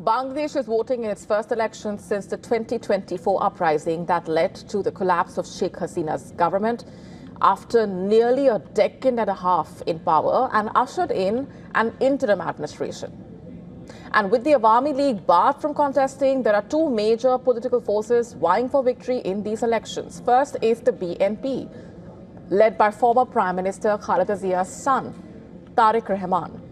Bangladesh is voting in its first election since the 2024 uprising that led to the collapse of Sheikh Hasina's government after nearly a decade and a half in power and ushered in an interim administration. And with the Awami League barred from contesting, there are two major political forces vying for victory in these elections. First is the BNP, led by former Prime Minister Khaleda Zia's son, Tariq Rahman.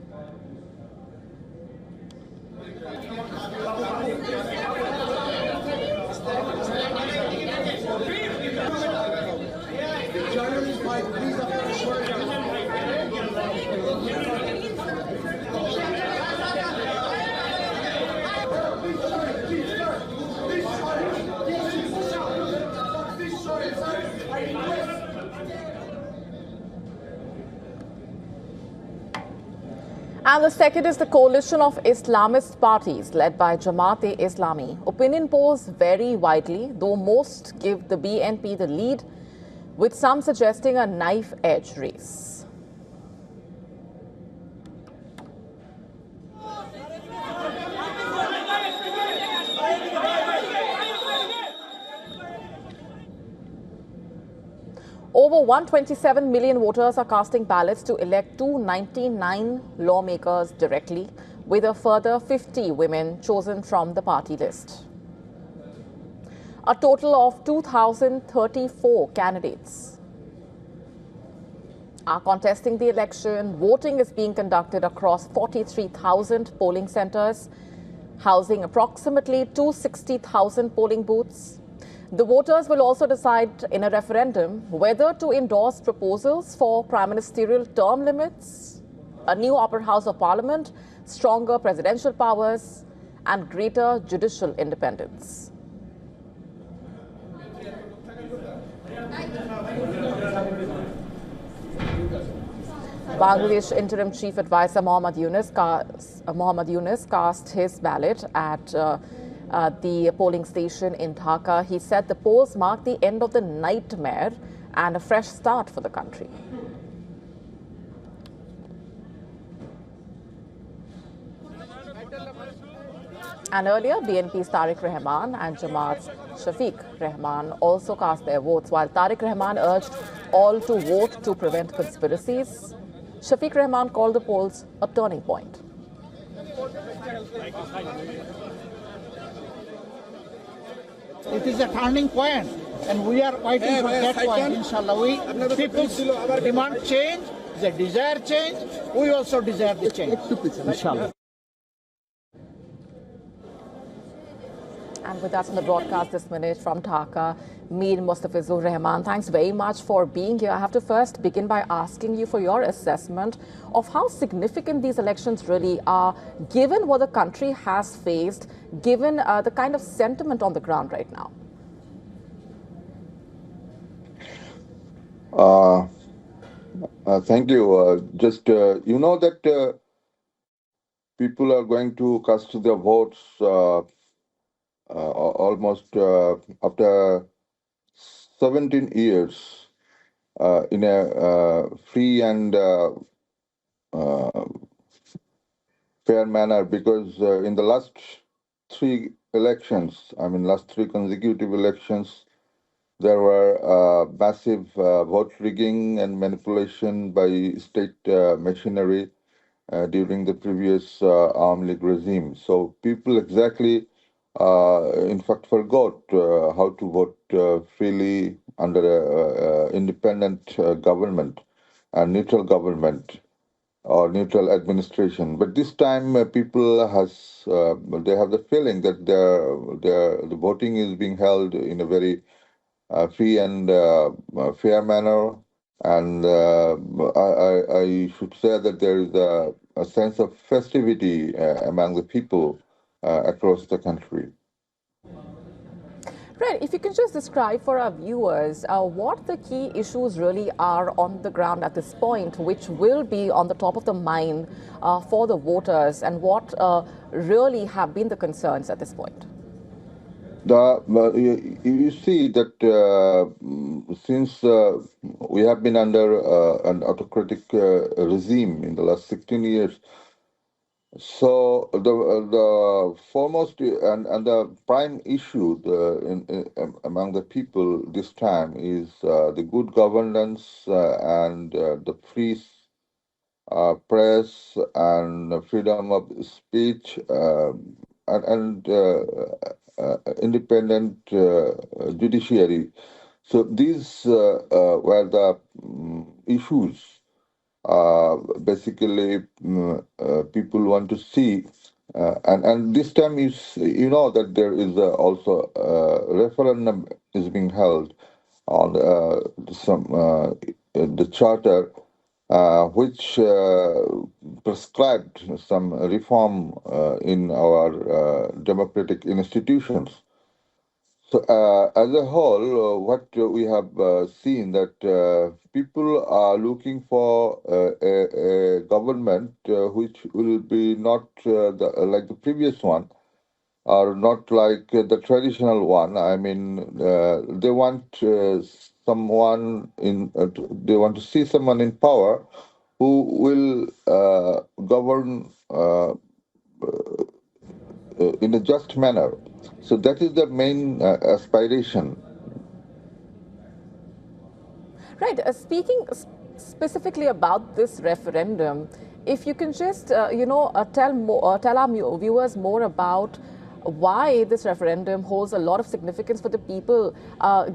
And the second is the coalition of Islamist parties led by Jamat-e-Islami. Opinion polls vary widely, though most give the BNP the lead, with some suggesting a knife-edge race. Over 127 million voters are casting ballots to elect 299 lawmakers directly, with a further 50 women chosen from the party list. A total of 2,034 candidates are contesting the election. Voting is being conducted across 43,000 polling centers, housing approximately 260,000 polling booths. The voters will also decide in a referendum whether to endorse proposals for prime ministerial term limits, a new upper house of parliament, stronger presidential powers, and greater judicial independence. Bangladesh Interim Chief Advisor Mohammad Yunus cast his ballot at the polling station in Dhaka. He said the polls mark the end of the nightmare and a fresh start for the country. And earlier, BNP's Tariq Rahman and Jamaat's Sheikh Rahman also cast their votes, while Tariq Rahman urged all to vote to prevent conspiracies. Sheikh Rahman called the polls a turning point. It is a turning point, and we are fighting for that point, inshallah. People demand change, they desire change, we also desire the change, inshallah. And with us on the broadcast this minute from Dhaka, Mir Mustafizur Rahman, thanks very much for being here. I have to first begin by asking you for your assessment of how significant these elections really are, given what the country has faced, given the kind of sentiment on the ground right now. Thank you. You know that people are going to cast their votes almost after 17 years in a free and fair manner, because in the last three consecutive elections, there were massive vote rigging and manipulation by state machinery during the previous Armed League regime. So people in fact forgot how to vote freely under an independent government, a neutral government or neutral administration. But this time people they have the feeling that the voting is being held in a very free and fair manner. And I should say that there is a sense of festivity among the people across the country. Right. If you can just describe for our viewers what the key issues really are on the ground at this point, which will be on the top of the mind for the voters, and what really have been the concerns at this point. You see that since we have been under an autocratic regime in the last 16 years, So the foremost and the prime issue among the people this time is the good governance and the free press and freedom of speech and independent judiciary. So these were the issues basically people want to see. And this time you know that there is also a referendum is being held on the charter which prescribed some reform in our democratic institutions. So, as a whole, what we have seen that people are looking for a government which will be not like the previous one, or not like the traditional one. I mean, they want someone in. They want to see someone in power who will govern in a just manner. So that is the main aspiration. Right. Speaking specifically about this referendum, if you can just, tell our viewers more about why this referendum holds a lot of significance for the people,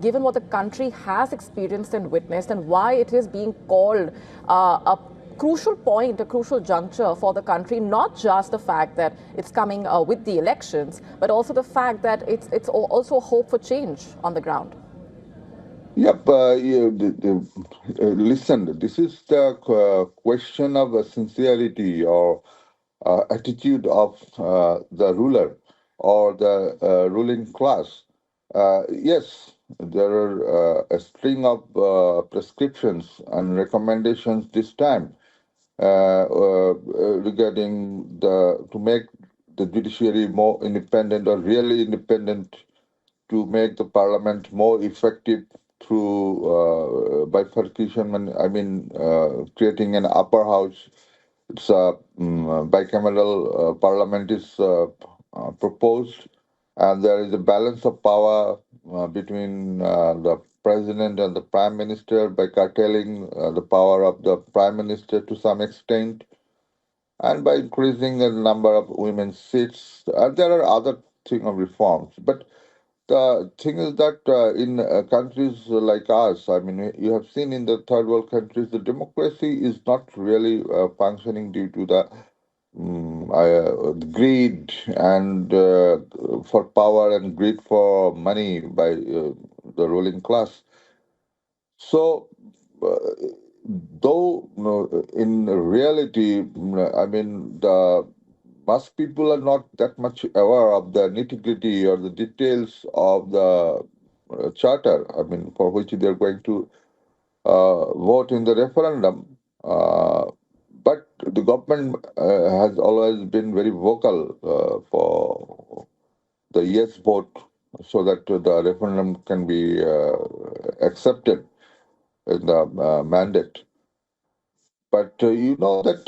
given what the country has experienced and witnessed, and why it is being called a crucial point, a crucial juncture for the country, not just the fact that it's coming with the elections, but also the fact that it's also hope for change on the ground. Yep. Listen, this is the question of sincerity or attitude of the ruler or the ruling class. Yes, there are a string of prescriptions and recommendations this time regarding to make the judiciary more independent or really independent, to make the parliament more effective through bifurcation. I mean, creating an upper house. It's a bicameral parliament is proposed, and there is a balance of power between the president and the prime minister by curtailing the power of the prime minister to some extent, and by increasing the number of women's seats. There are other thing of reforms, but the thing is that in countries like us, I mean, you have seen in the third world countries, the democracy is not really functioning due to the greed and for power and greed for money by the ruling class. So, uh, though in reality, I mean, the most people are not that much aware of the nitty-gritty or the details of the charter, I mean, for which they're going to vote in the referendum. But the government has always been very vocal for the yes vote so that the referendum can be accepted in the mandate. But you know that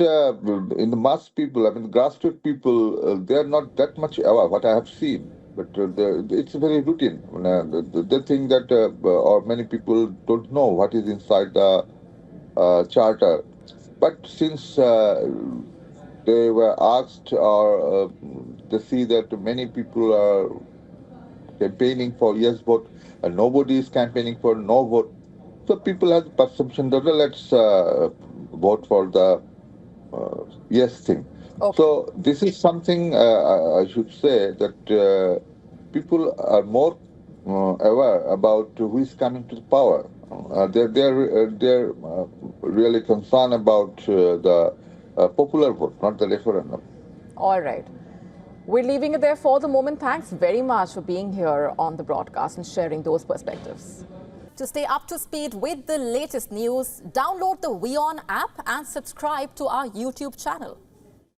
in the mass people, I mean, grassroots people, they are not that much aware, what I have seen. But it's very routine. They think that, or many people don't know what is inside the charter. But since they were asked, or they see that many people are campaigning for yes vote, and nobody is campaigning for no vote, so people have the perception that let's vote for the yes thing. Okay. So this is something I should say that people are more aware about who is coming to the power. They're really concerned about the popular vote, not the referendum. All right. We're leaving it there for the moment. Thanks very much for being here on the broadcast and sharing those perspectives. To stay up to speed with the latest news, download the WION app and subscribe to our YouTube channel.